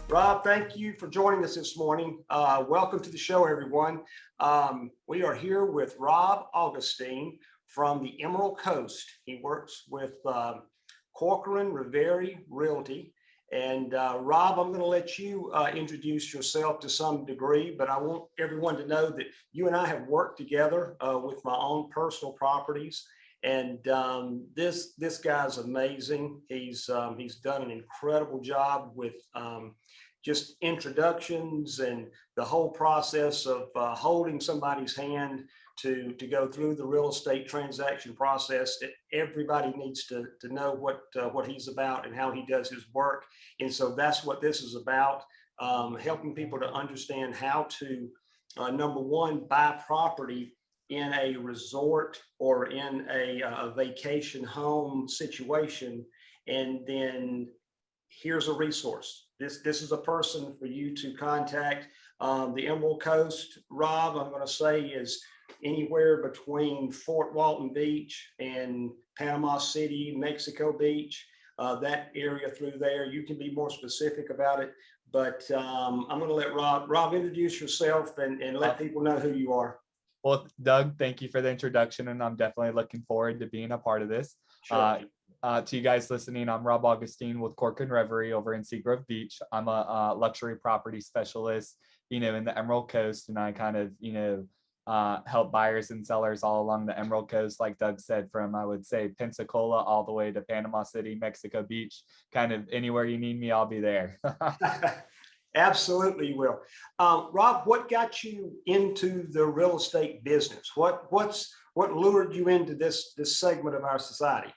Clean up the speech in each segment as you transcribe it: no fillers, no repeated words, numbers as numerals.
Rob, thank you for joining us this morning. Welcome to the show, everyone. We are here with Rob Augustine from the Emerald Coast. He works with Corcoran Riveri Realty. And Rob, I'm going to let you introduce yourself to some degree, but I want everyone to know that you and I have worked together with my own personal properties. And this guy's amazing. He's done an incredible job with just introductions and the whole process of holding somebody's hand to go through the real estate transaction process. Everybody needs to know what he's about and how he does his work. And so that's what this is about, helping people to understand how to, number one, buy property in a resort or in a vacation home situation. And then here's a resource. This is a person for you to contact. The Emerald Coast, Rob, I'm going to say is anywhere between Fort Walton Beach and Panama City, Mexico Beach, that area through there. You can be more specific about it, but I'm going to let Rob introduce yourself and let people know who you are. Well, Doug, thank you for the introduction, and I'm definitely looking forward to being a part of this. Sure. To you guys listening, I'm Rob Augustine with Corcoran Reverie over in Seagrove Beach. I'm a luxury property specialist, in the Emerald Coast, and I kind of, help buyers and sellers all along the Emerald Coast, like Doug said, from, I would say, Pensacola all the way to Panama City, Mexico Beach. Kind of anywhere you need me, I'll be there. Absolutely will. Rob, what got you into the real estate business? What lured you into this segment of our society?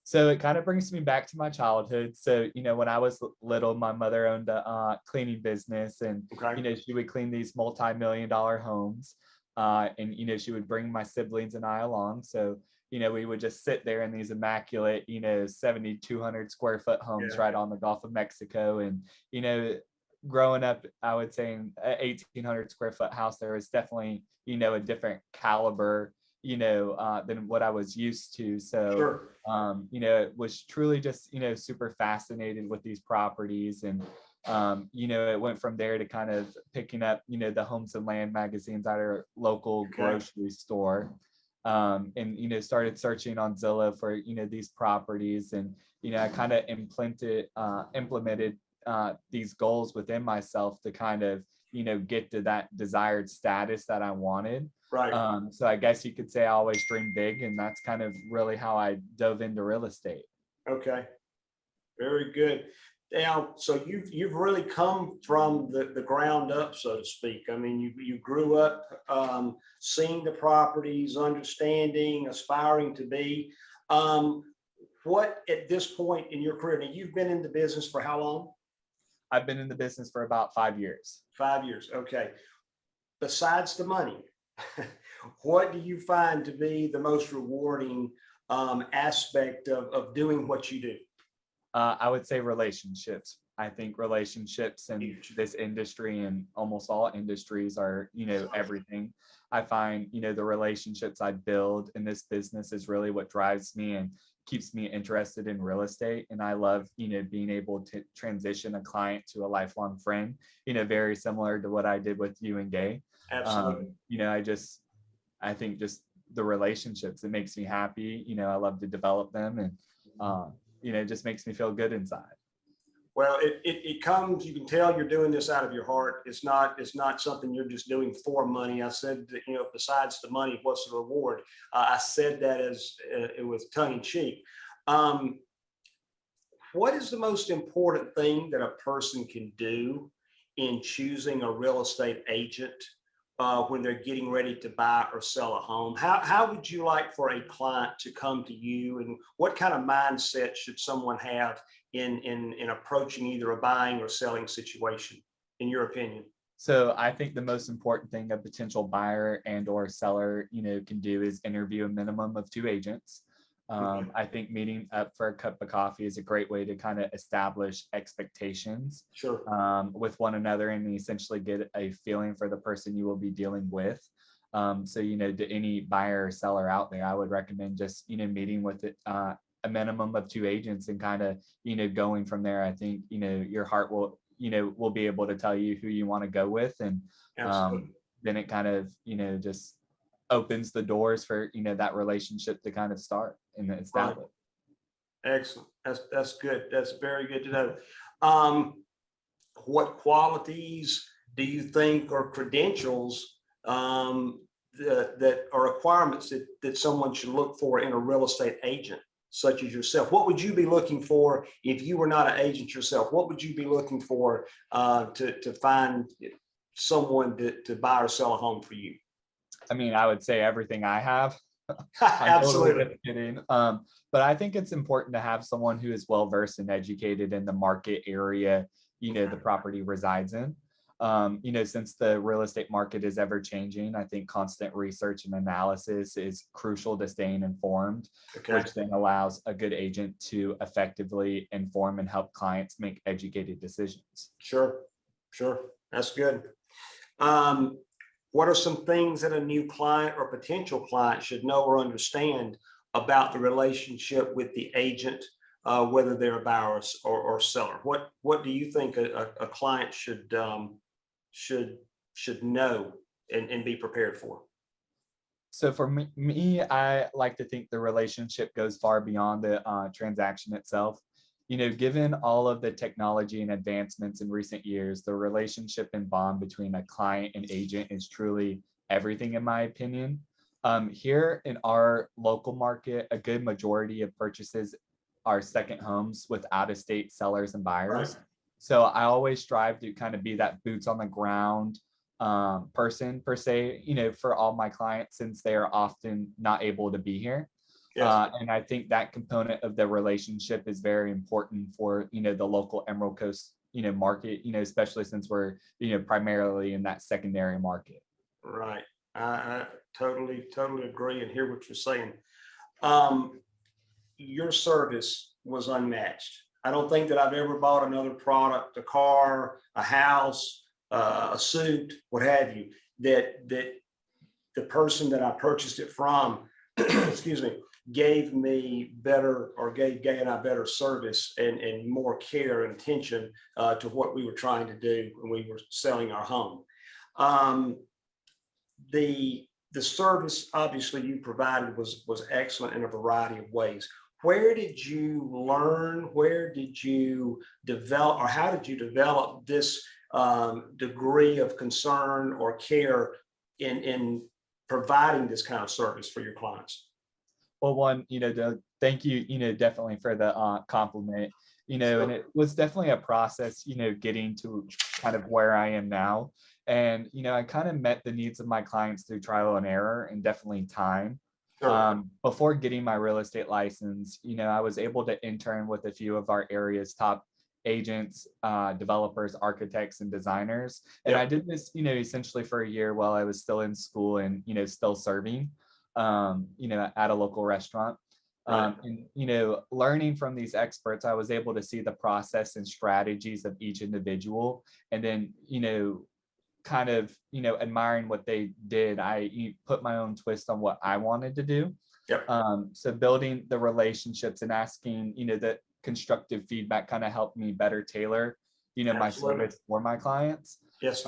So it kind of brings me back to my childhood. So, when I was little, my mother owned a cleaning business, and, Okay. she would clean these multi-million-dollar homes. And, she would bring my siblings and I along. So, we would just sit there in these immaculate, 7,200 square foot homes right on the Gulf of Mexico. And, growing up, I would say in an 1,800 square foot house, there was definitely, a different caliber, than what I was used to. So, Sure. It was truly just, super fascinated with these properties. And, it went from there to kind of picking up, the Homes and Land magazines at our local grocery store. And, started searching on Zillow for, these properties. And, I kind of implemented these goals within myself to kind of, get to that desired status that I wanted. Right. So I guess you could say I always dreamed big, and that's kind of really how I dove into real estate. Okay. Very good. Now, so you've really come from the ground up, so to speak. I mean, you grew up seeing the properties, understanding, aspiring to be. What at this point in your career? Now, you've been in the business for how long? I've been in the business for about 5 years. 5 years. Okay. Besides the money, what do you find to be the most rewarding aspect of doing what you do? I would say relationships. I think relationships in this industry and almost all industries are, everything. I find, the relationships I build in this business is really what drives me and keeps me interested in real estate. And I love, being able to transition a client to a lifelong friend, very similar to what I did with you and Gay. Absolutely. I think just the relationships, it makes me happy. I love to develop them, and, it just makes me feel good inside. Well, it comes, you can tell you're doing this out of your heart. It's not something you're just doing for money. I said that, besides the money, what's the reward? I said that as it was tongue in cheek. What is the most important thing that a person can do in choosing a real estate agent when they're getting ready to buy or sell a home? How would you like for a client to come to you, and what kind of mindset should someone have in approaching either a buying or selling situation, in your opinion? So I think the most important thing a potential buyer and or seller, can do is interview a minimum of 2 agents. I think meeting up for a cup of coffee is a great way to kind of establish expectations Sure. with one another, and essentially get a feeling for the person you will be dealing with. So, to any buyer or seller out there, I would recommend just, meeting with a minimum of 2 agents and kind of, going from there. I think, your heart will, will be able to tell you who you want to go with. And Absolutely. then it kind of, just opens the doors for, that relationship to kind of start and establish. Excellent. That's good. That's very good to know. What qualities do you think are credentials that are requirements that someone should look for in a real estate agent such as yourself? What would you be looking for if you were not an agent yourself? What would you be looking for to find someone to buy or sell a home for you? I mean, I would say everything I have. I'm totally Absolutely. just kidding. But I think it's important to have someone who is well versed and educated in the market area, the property resides in. Since the real estate market is ever changing, I think constant research and analysis is crucial to staying informed, Okay. which then allows a good agent to effectively inform and help clients make educated decisions. Sure. That's good. What are some things that a new client or potential client should know or understand about the relationship with the agent, whether they're a buyer or seller? What do you think a client should know and be prepared for? So for me, I like to think the relationship goes far beyond the transaction itself. Given all of the technology and advancements in recent years, the relationship and bond between a client and agent is truly everything, in my opinion. Here in our local market, a good majority of purchases are second homes with out-of-state sellers and buyers. Right. So I always strive to kind of be that boots on the ground person per se, for all my clients, since they are often not able to be here. Yes. And I think that component of the relationship is very important for, the local Emerald Coast, market, especially since we're, primarily in that secondary market. Right. I totally agree and hear what you're saying. Your service was unmatched. I don't think that I've ever bought another product, a car, a house, a suit, what have you, that the person that I purchased it from, excuse me, gave me better, or gave Gay and I better service and more care and attention to what we were trying to do when we were selling our home. The service obviously you provided was excellent in a variety of ways. Where did you learn? Where did you develop, or how did you develop this degree of concern or care in providing this kind of service for your clients? Well, one, Doug, thank you, definitely for the compliment, and it was definitely a process, getting to kind of where I am now. And, I kind of met the needs of my clients through trial and error and definitely time. Sure. Before getting my real estate license, I was able to intern with a few of our area's top agents, developers, architects, and designers. And Yep. I did this, essentially for a year while I was still in school and, still serving, at a local restaurant. Right. And, learning from these experts, I was able to see the process and strategies of each individual. And then, kind of, admiring what they did, I put my own twist on what I wanted to do. Yep. So building the relationships and asking, the constructive feedback kind of helped me better tailor, my Absolutely. service for my clients. Yes.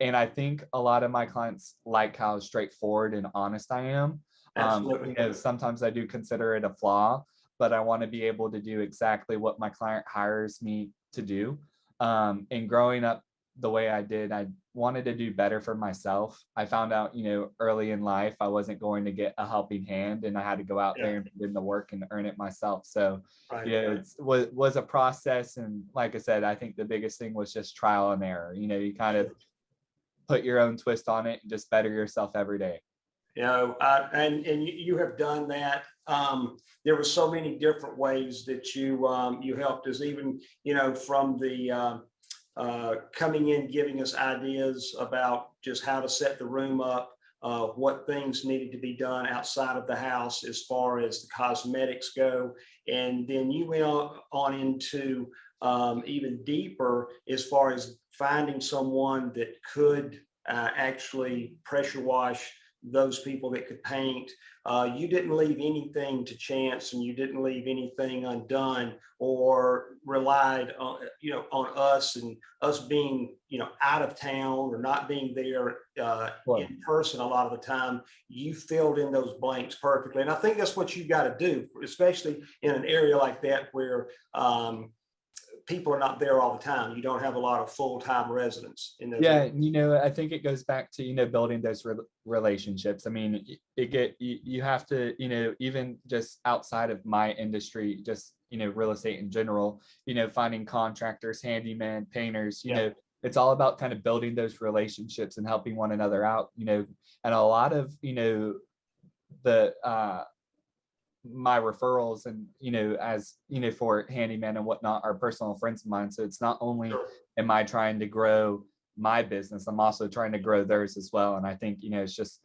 And I think a lot of my clients like how straightforward and honest I am. Absolutely. Sometimes I do consider it a flaw, but I want to be able to do exactly what my client hires me to do. And growing up the way I did, I wanted to do better for myself. I found out, early in life, I wasn't going to get a helping hand, and I had to go out there and put in the work and earn it myself. So, Right. it was a process. And like I said, I think the biggest thing was just trial and error. You kind of put your own twist on it and just better yourself every day. And you have done that. There were so many different ways that you helped us, even, from the coming in, giving us ideas about just how to set the room up, what things needed to be done outside of the house as far as the cosmetics go. And then you went on into even deeper as far as finding someone that could actually pressure wash those people that could paint. You didn't leave anything to chance, and you didn't leave anything undone, or relied on, on us and us being, out of town or not being there Well, in person a lot of the time. You filled in those blanks perfectly. And I think that's what you've got to do, especially in an area like that where people are not there all the time. You don't have a lot of full-time residents in those yeah, areas. I think it goes back to, building those relationships. I mean, you have to, even just outside of my industry, just, real estate in general, finding contractors, handyman, painters, Yeah. it's all about kind of building those relationships and helping one another out, and a lot of, the my referrals and, as, for handyman and whatnot are personal friends of mine. So it's not only Sure. am I trying to grow my business, I'm also trying to grow theirs as well. And I think, it's just,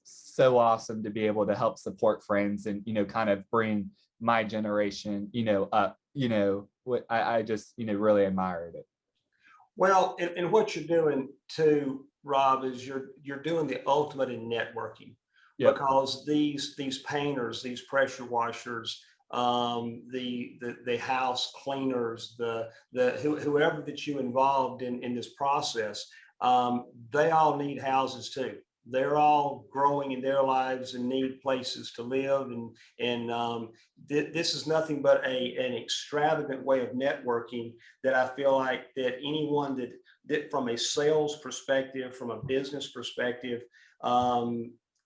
so awesome to be able to help support friends and, kind of bring my generation, up, what I just, really admired it. Well, and what you're doing too, Rob, is you're doing the ultimate in networking, Yep. because these painters, these pressure washers, the house cleaners, whoever that you involved in this process, they all need houses too. They're all growing in their lives and need places to live, and this is nothing but an extravagant way of networking that I feel like that anyone that from a sales perspective, from a business perspective,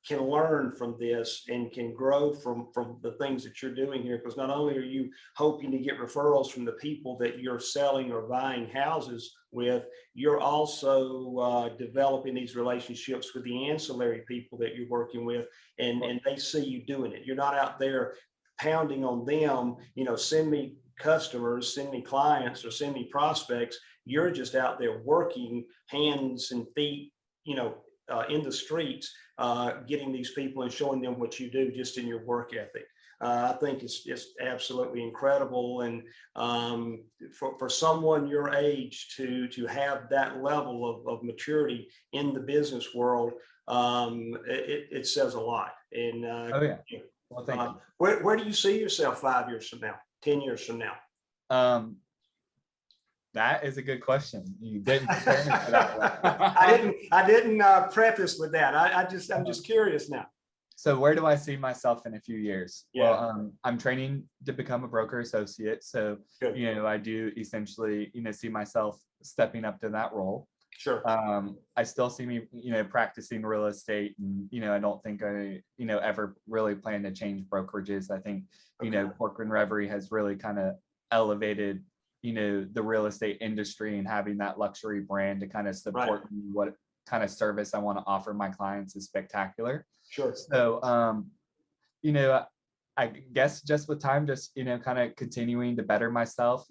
can learn from this and can grow from the things that you're doing here. Because not only are you hoping to get referrals from the people that you're selling or buying houses with, you're also developing these relationships with the ancillary people that you're working with, and they see you doing it. You're not out there pounding on them, send me customers, send me clients, or send me prospects. You're just out there working hands and feet, in the streets, getting these people and showing them what you do just in your work ethic. I think it's absolutely incredible, and for someone your age to have that level of maturity in the business world, it says a lot. And Oh yeah. Well, thank you. Where do you see yourself 5 years from now, 10 years from now? That is a good question. You didn't prepare me for that one. I didn't preface with that. I'm just curious now. So where do I see myself in a few years? Yeah. Well, I'm training to become a broker associate. So, Good. I do essentially, see myself stepping up to that role. Sure. I still see me, practicing real estate, and, I don't think I, ever really plan to change brokerages. I think, Corcoran Reverie has really kind of elevated, the real estate industry, and having that luxury brand to kind of support me, what kind of service I want to offer my clients is spectacular. Sure. So, I guess just with time, just, kind of continuing to better myself,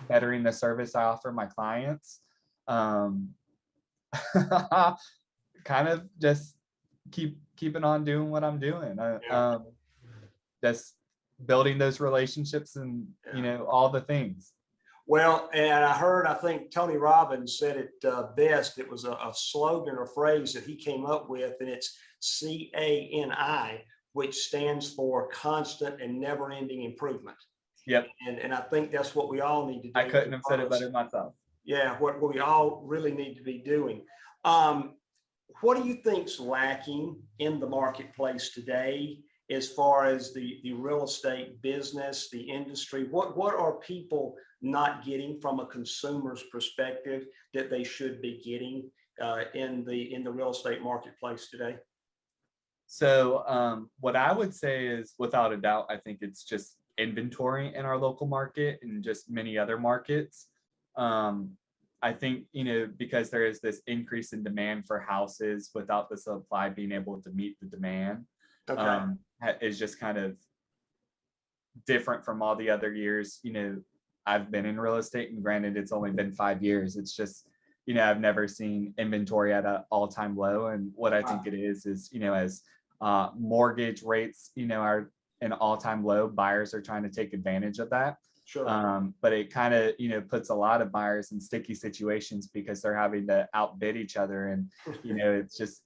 bettering the service I offer my clients. Kind of just keeping on doing what I'm doing. Just building those relationships and, all the things. Well, and I think Tony Robbins said it best. It was a slogan or phrase that he came up with, and it's CANI, which stands for constant and never-ending improvement. Yep. And I think that's what we all need to do. I couldn't have said it better myself. Yeah, what we all really need to be doing. What do you think's lacking in the marketplace today as far as the real estate business, the industry? What are people not getting from a consumer's perspective that they should be getting in the real estate marketplace today? So what I would say is, without a doubt, I think it's just inventory in our local market and just many other markets. I think, because there is this increase in demand for houses without the supply being able to meet the demand, is just kind of different from all the other years, I've been in real estate, and granted, it's only been 5 years. It's just, I've never seen inventory at an all-time low. And what I think it is, as mortgage rates, are an all-time low, buyers are trying to take advantage of that. Sure. But it kind of, puts a lot of buyers in sticky situations because they're having to outbid each other. And, it's just,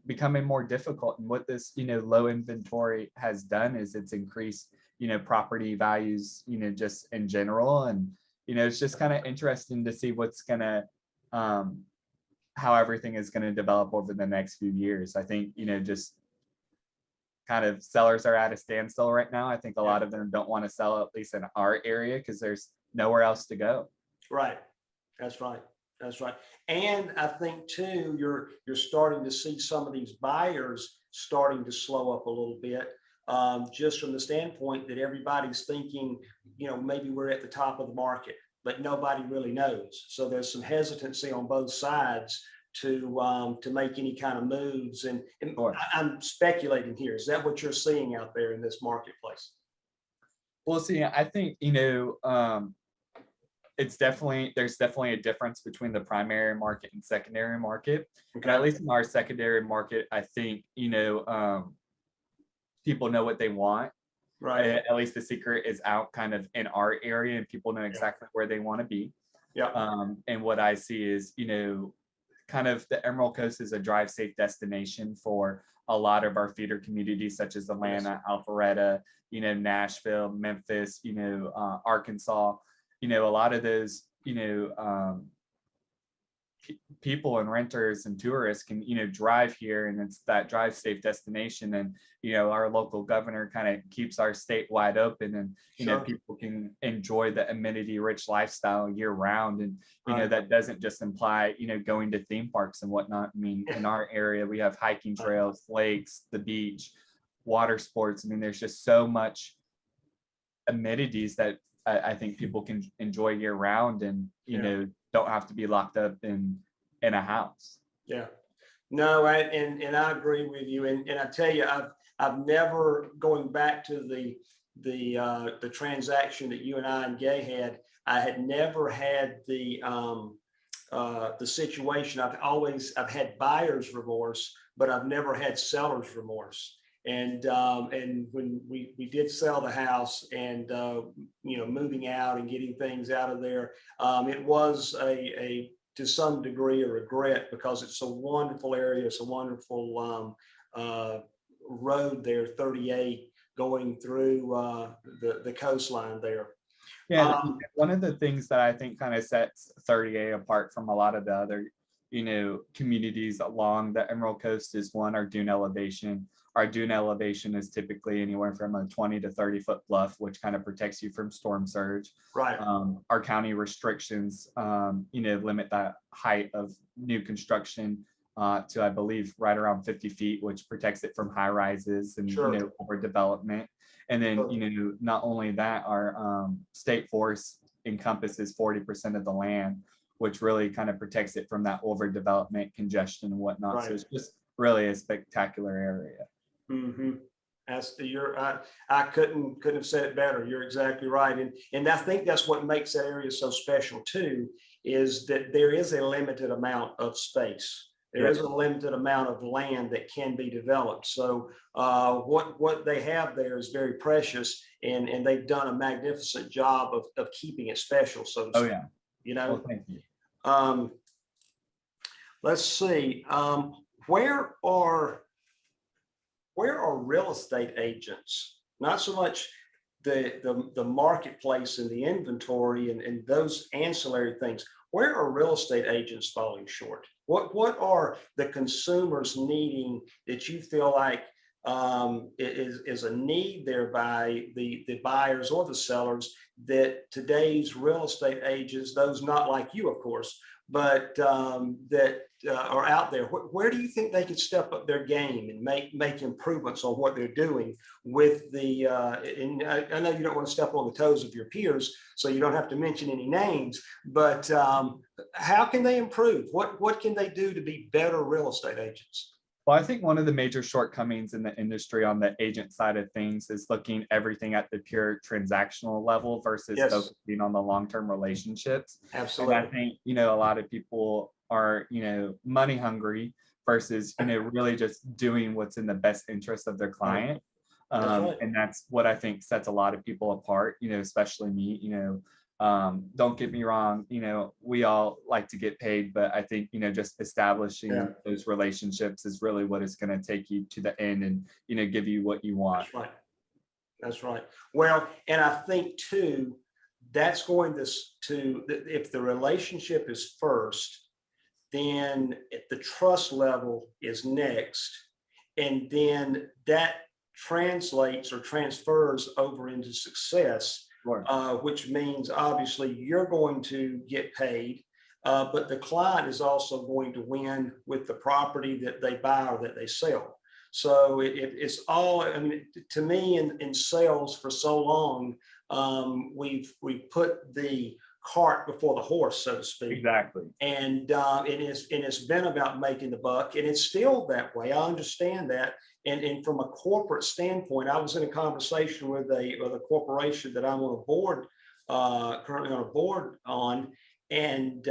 becoming more difficult. And what this, low inventory has done is it's increased, property values, just in general. And, it's just kind of interesting to see what's going to, how everything is going to develop over the next few years. I think, just kind of sellers are at a standstill right now. I think a lot of them don't want to sell, at least in our area, because there's nowhere else to go. Right. That's right. That's right. And I think too, you're starting to see some of these buyers starting to slow up a little bit, just from the standpoint that everybody's thinking, maybe we're at the top of the market, but nobody really knows. So there's some hesitancy on both sides to make any kind of moves. And Sure. I'm speculating here. Is that what you're seeing out there in this marketplace? Well, see, I think, there's definitely a difference between the primary market and secondary market. And at least in our secondary market, I think, people know what they want. Right. At least the secret is out kind of in our area, and people know exactly where they want to be. Yeah. And what I see is, kind of the Emerald Coast is a drive safe destination for a lot of our feeder communities, such as Atlanta, Alpharetta, Nashville, Memphis, Arkansas. A lot of those, people and renters and tourists can, drive here, and it's that drive safe destination. And, our local governor kind of keeps our state wide open, and, Sure. people can enjoy the amenity rich lifestyle year round. And, Right. that doesn't just imply, going to theme parks and whatnot. I mean, in our area, we have hiking trails, lakes, the beach, water sports. I mean, there's just so much amenities that I think people can enjoy year round, and, don't have to be locked up in a house. Yeah. No, and I agree with you. And I tell you, I've never, going back to the transaction that you and I and Gay had, I had never had the situation. I've had buyer's remorse, but I've never had seller's remorse. And when we did sell the house, and moving out and getting things out of there, it was a to some degree a regret, because it's a wonderful area. It's a wonderful road there, 38, going through the coastline there. Yeah, one of the things that I think kind of sets 30A apart from a lot of the other, communities along the Emerald Coast is, one, our dune elevation. Our dune elevation is typically anywhere from a 20 to 30 foot bluff, which kind of protects you from storm surge. Right. Our county restrictions, limit that height of new construction to, I believe, right around 50 feet, which protects it from high rises and, Sure. overdevelopment. And then, Sure. not only that, our state forest encompasses 40% of the land, which really kind of protects it from that overdevelopment, congestion, and whatnot. Right. So it's just really a spectacular area. Mm-hmm. I couldn't have said it better. You're exactly right. And I think that's what makes that area so special too, is that there is a limited amount of space. There is a limited amount of land that can be developed. So what they have there is very precious, and they've done a magnificent job of keeping it special. So Oh yeah. Well, thank you. Let's see. Where are real estate agents? Not so much the marketplace and the inventory and those ancillary things. Where are real estate agents falling short? What are the consumers needing that you feel like is a need there by the buyers or the sellers, that today's real estate agents, those not like you, of course, but that are out there, where do you think they could step up their game and make improvements on what they're doing with the, and I know you don't want to step on the toes of your peers, so you don't have to mention any names, but how can they improve? What can they do to be better real estate agents? Well, I think one of the major shortcomings in the industry on the agent side of things is looking everything at the pure transactional level versus focusing on the long-term relationships. Absolutely. And I think, a lot of people are, money hungry versus, really just doing what's in the best interest of their client. right. And that's what I think sets a lot of people apart, especially me. Don't get me wrong, we all like to get paid, but I think, just establishing Yeah. those relationships is really what is going to take you to the end and, give you what you want. That's right. That's right. Well, and I think too, that's going to if the relationship is first, then the trust level is next, and then that translates or transfers over into success, Sure. which means obviously you're going to get paid, but the client is also going to win with the property that they buy or that they sell. So it's all, I mean, to me in sales for so long, we've put the cart before the horse, so to speak. Exactly. And it's been about making the buck, and it's still that way. I understand that. And from a corporate standpoint, I was in a conversation with a corporation that I'm on a board, currently on a board on, and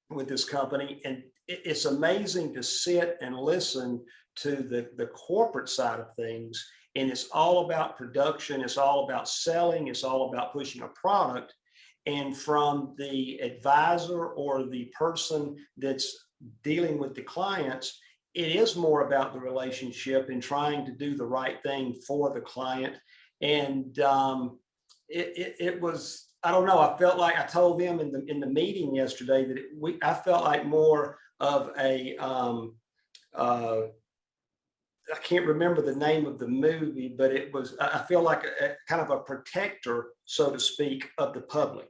with this company, and it's amazing to sit and listen to the corporate side of things. And it's all about production. It's all about selling. It's all about pushing a product. And from the advisor or the person that's dealing with the clients, it is more about the relationship and trying to do the right thing for the client. And it was, I don't know, I felt like I told them in the meeting yesterday that I felt like more of a, I can't remember the name of the movie, but it was, I feel like a kind of a protector, so to speak, of the public,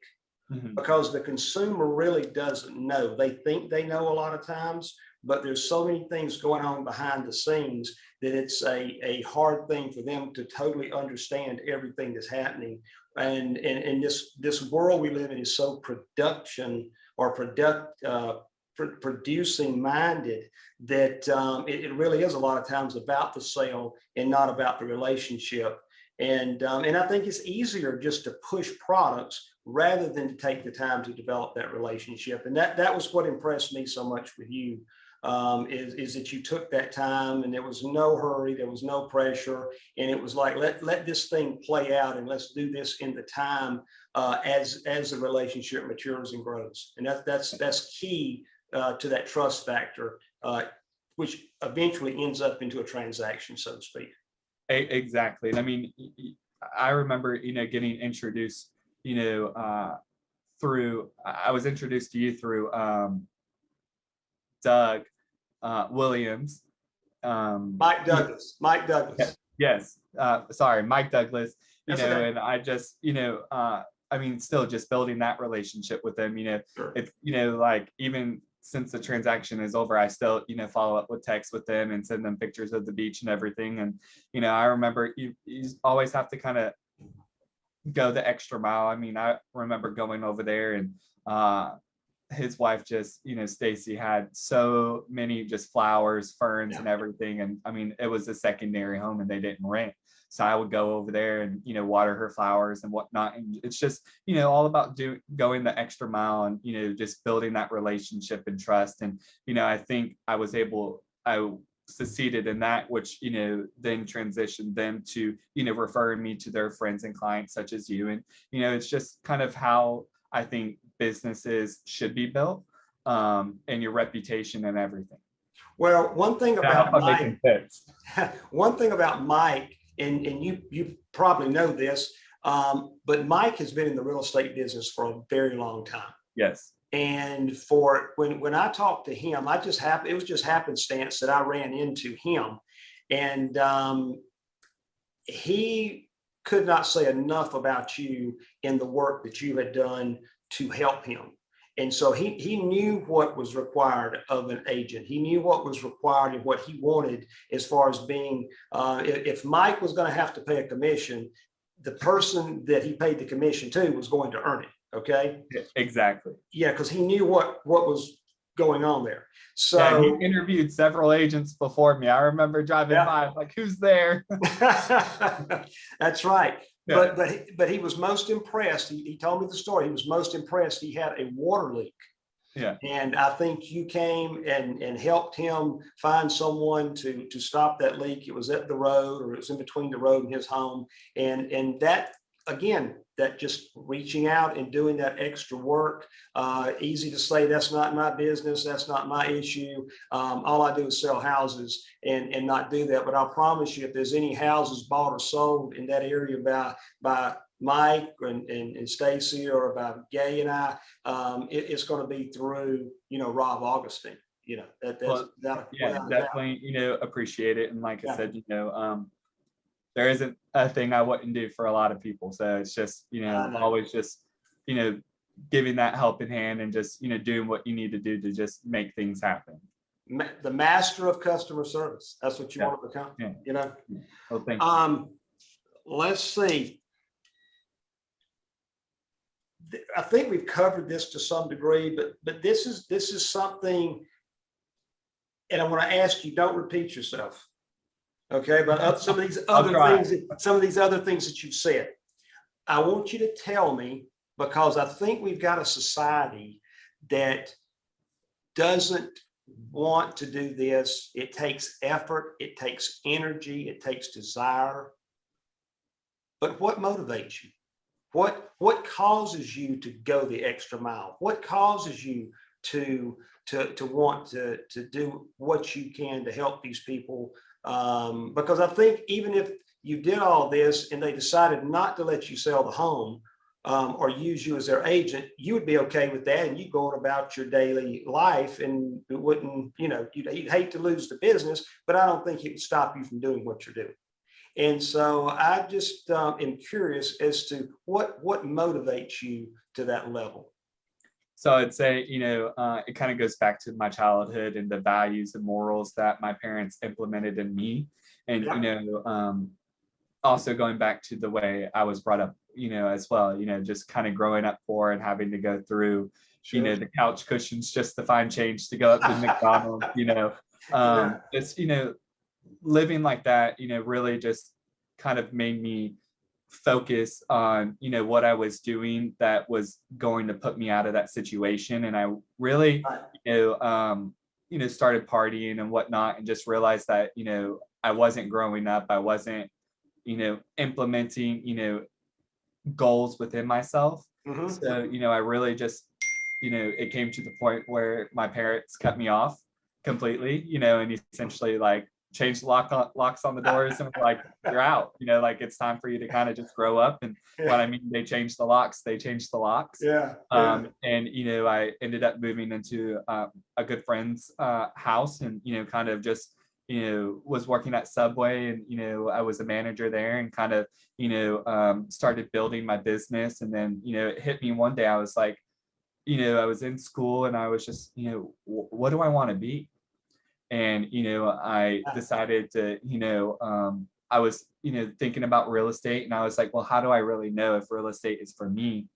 because the consumer really doesn't know. They think they know a lot of times, but there's so many things going on behind the scenes that it's a hard thing for them to totally understand everything that's happening. And this world we live in is so production or producing minded that it really is a lot of times about the sale and not about the relationship. And I think it's easier just to push products rather than to take the time to develop that relationship. And that was what impressed me so much with you, is that you took that time, and there was no hurry, there was no pressure, and it was like, let this thing play out, and let's do this in the time as the relationship matures and grows. And that's key to that trust factor, which eventually ends up into a transaction, so to speak. Exactly. And I mean, I remember, getting introduced, through, I was introduced to you through Doug Williams. Mike Douglas. Yes. Sorry, Mike Douglas, Okay. and I just, I mean, still just building that relationship with them, Sure. it's, like, even since the transaction is over, I still, follow up with texts with them and send them pictures of the beach and everything. And, I remember you always have to kind of go the extra mile. I mean, I remember going over there, and his wife just, Stacy, had so many just flowers, ferns, and everything. And I mean, it was a secondary home and they didn't rent. So I would go over there and, water her flowers and whatnot. And it's just, all about going the extra mile and, just building that relationship and trust. And, I think I succeeded in that, which, then transitioned them to, referring me to their friends and clients such as you. And, it's just kind of how I think businesses should be built, and your reputation and everything. Well, one thing about Mike, and you probably know this, but Mike has been in the real estate business for a very long time. Yes. And when I talked to him, it was just happenstance that I ran into him, and he could not say enough about you and the work that you had done to help him. And so he knew what was required of an agent. He knew what was required and what he wanted as far as being, if Mike was going to have to pay a commission, the person that he paid the commission to was going to earn it. Okay. Exactly. Yeah, because he knew what was going on there. So yeah, he interviewed several agents before me. I remember driving by, like, who's there? That's right. Yeah. But he was most impressed. He told me the story. He was most impressed. He had a water leak, Yeah. And I think you came and helped him find someone to stop that leak. It was at the road, or it was in between the road and his home. And that, again, that just reaching out and doing that extra work, easy to say, that's not my business, that's not my issue. All I do is sell houses and not do that. But I'll promise you, if there's any houses bought or sold in that area by Mike and Stacy, or by Gay and I, it's going to be through, Rob Augustine. That's Well, without yeah, a doubt. definitely, appreciate it. And like I Yeah. said, there isn't a thing I wouldn't do for a lot of people. So it's just, I know. always just, giving that helping hand and just, doing what you need to do to just make things happen. The master of customer service. That's what you Yeah. want to become. Yeah. Well, thank you. Let's see. I think we've covered this to some degree, but this is something, and I want to ask you, don't repeat yourself. Okay, but some of these other things that you've said, I want you to tell me, because I think we've got a society that doesn't want to do this. It takes effort, it takes energy, it takes desire. But what motivates you? What causes you to go the extra mile? What causes you to want to do what you can to help these people? Because I think even if you did all this and they decided not to let you sell the home, or use you as their agent, you would be okay with that, and you go on about your daily life, and it wouldn't, you'd hate to lose the business, but I don't think it would stop you from doing what you're doing. And so I just am curious as to what motivates you to that level. So I'd say, it kind of goes back to my childhood and the values and morals that my parents implemented in me. And, Yeah. Also going back to the way I was brought up, as well, just kind of growing up poor and having to go through, Sure. the couch cushions just to find change to go up to McDonald's, Yeah. just, living like that, really just kind of made me focus on, what I was doing that was going to put me out of that situation. And I really, Right. started partying and whatnot, and just realized that, I wasn't growing up. I wasn't, implementing, goals within myself. Mhm. So, I really just, it came to the point where my parents cut me off completely, and essentially like changed locks on the doors and were like, you're out, like it's time for you to kind of just grow up. And Yeah. when I mean they changed the locks, they changed the locks. Yeah. Yeah. And I ended up moving into a good friend's house, and kind of just was working at Subway, and I was a manager there, and kind of started building my business. And then it hit me one day. I was like, I was in school, and I was just what do I want to be? And I decided to I was thinking about real estate, and I was like, well, how do I really know if real estate is for me?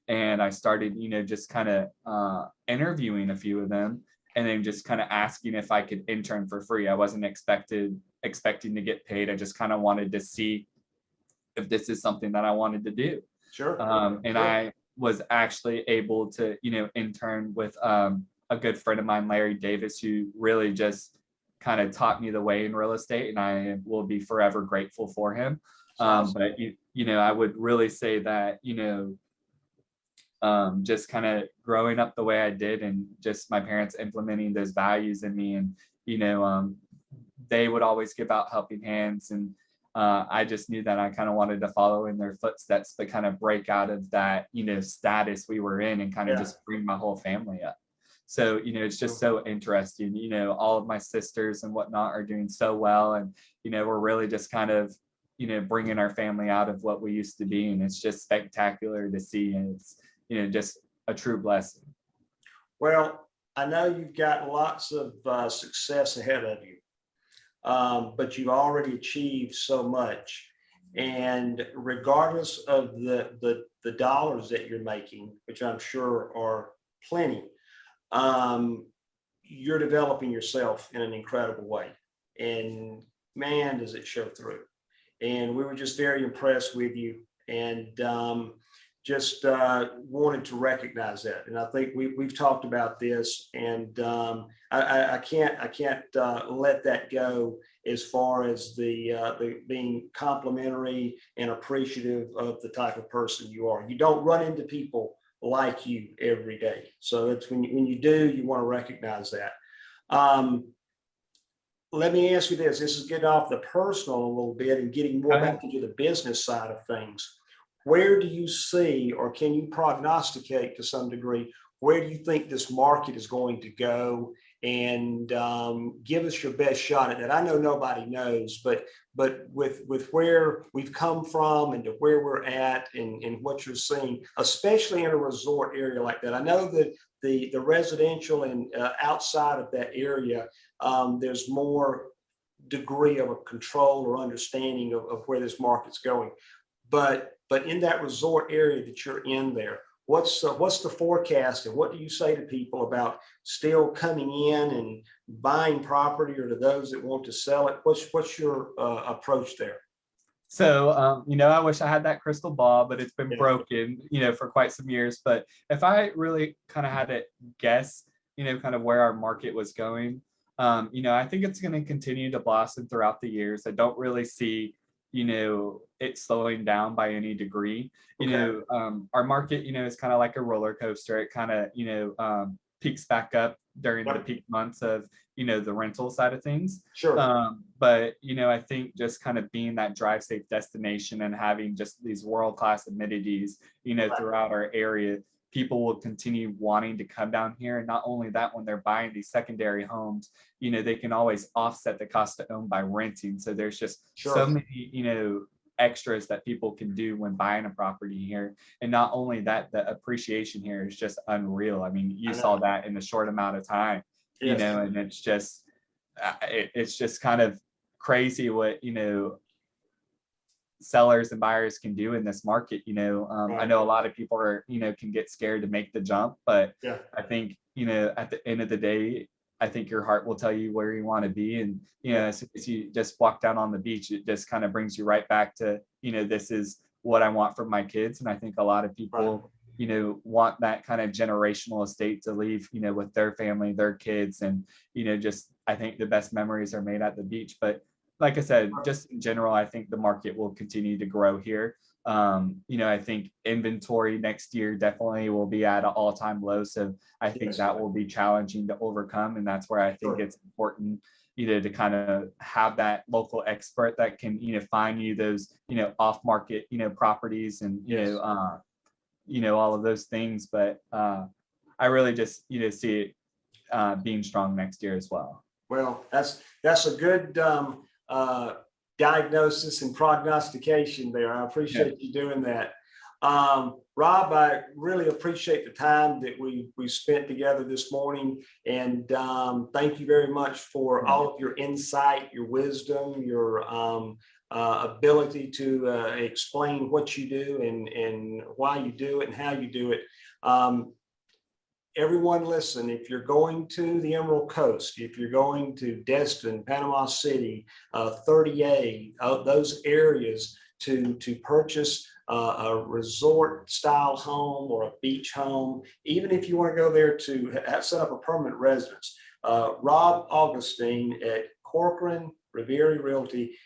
And I started just kind of interviewing a few of them, and then just kind of asking if I could intern for free. I wasn't expecting to get paid. I just kind of wanted to see if this is something that I wanted to do. Sure. And Sure. I was actually able to intern with a good friend of mine, Larry Davis, who really just kind of taught me the way in real estate, and I will be forever grateful for him. Awesome. But I would really say that just kind of growing up the way I did, and just my parents implementing those values in me, and they would always give out helping hands, and I just knew that I kind of wanted to follow in their footsteps, but kind of break out of that status we were in, and kind of just bring my whole family up. So it's just so interesting. All of my sisters and whatnot are doing so well, and we're really just kind of bringing our family out of what we used to be, and it's just spectacular to see, and it's just a true blessing. Well, I know you've got lots of success ahead of you, but you've already achieved so much. And regardless of the dollars that you're making, which I'm sure are plenty, you're developing yourself in an incredible way. And man, does it show through. And we were just very impressed with you. And just wanted to recognize that. And I think we've talked about this, and I can't let that go as far as the being complimentary and appreciative of the type of person you are. You don't run into people like you every day. So it's when you do, you want to recognize that. Let me ask you this. This is getting off the personal a little bit and getting more back into the business side of things. Where do you see, or can you prognosticate to some degree, where do you think this market is going to go? And give us your best shot at that. I know nobody knows, but with where we've come from and to where we're at and what you're seeing, especially in a resort area like that. I know that the residential and outside of that area, there's more degree of a control or understanding of where this market's going. But in that resort area that you're in there, what's the forecast, and what do you say to people about still coming in and buying property, or to those that want to sell it? What's your approach there? So, I wish I had that crystal ball, but it's been broken, for quite some years. But if I really kind of had to guess, kind of where our market was going, I think it's going to continue to blossom throughout the years. I don't really see it slowing down by any degree. Our market, is kind of like a roller coaster. It kind of, peaks back up during the peak months of, the rental side of things. Sure. But, I think just kind of being that drive safe destination and having just these world-class amenities, throughout our area, people will continue wanting to come down here. And not only that, when they're buying these secondary homes, they can always offset the cost to own by renting. So there's just so many, extras that people can do when buying a property here. And not only that, the appreciation here is just unreal. I mean, you saw that in a short amount of time, and it's just kind of crazy what, sellers and buyers can do in this market. I know a lot of people are, can get scared to make the jump, but I think, at the end of the day, I think your heart will tell you where you want to be. And, as you just walk down on the beach, it just kind of brings you right back to, this is what I want for my kids. And I think a lot of people, want that kind of generational estate to leave, with their family, their kids. And, just, I think the best memories are made at the beach. But like I said, just in general, I think the market will continue to grow here. I think inventory next year definitely will be at an all-time low. So I think that will be challenging to overcome. And that's where I think it's important, to kind of have that local expert that can, find you those, off-market, properties and, all of those things. But I really just, see it being strong next year as well. Well, that's a good diagnosis and prognostication there. I appreciate you doing that. Rob, I really appreciate the time that we spent together this morning, and thank you very much for all of your insight, your wisdom, your ability to explain what you do and why you do it and how you do it. Everyone listen, if you're going to the Emerald Coast, if you're going to Destin, Panama City, 30A, those areas to purchase a resort style home or a beach home, even if you want to go there to set up a permanent residence, Rob Augustine at Corcoran Riviera Realty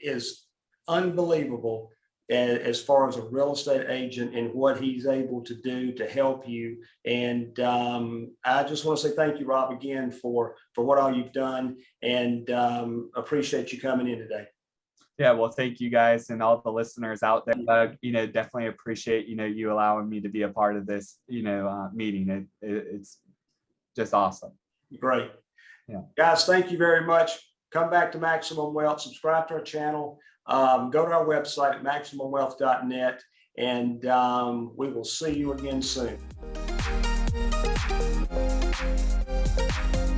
is unbelievable as far as a real estate agent and what he's able to do to help you. And I just want to say thank you, Rob, again for what all you've done, and appreciate you coming in today. Yeah, well, thank you guys and all the listeners out there. Doug, definitely appreciate, you allowing me to be a part of this, meeting. It's just awesome. Great. Yeah. Guys, thank you very much. Come back to Maximum Wealth, subscribe to our channel, go to our website at maximumwealth.net, and we will see you again soon.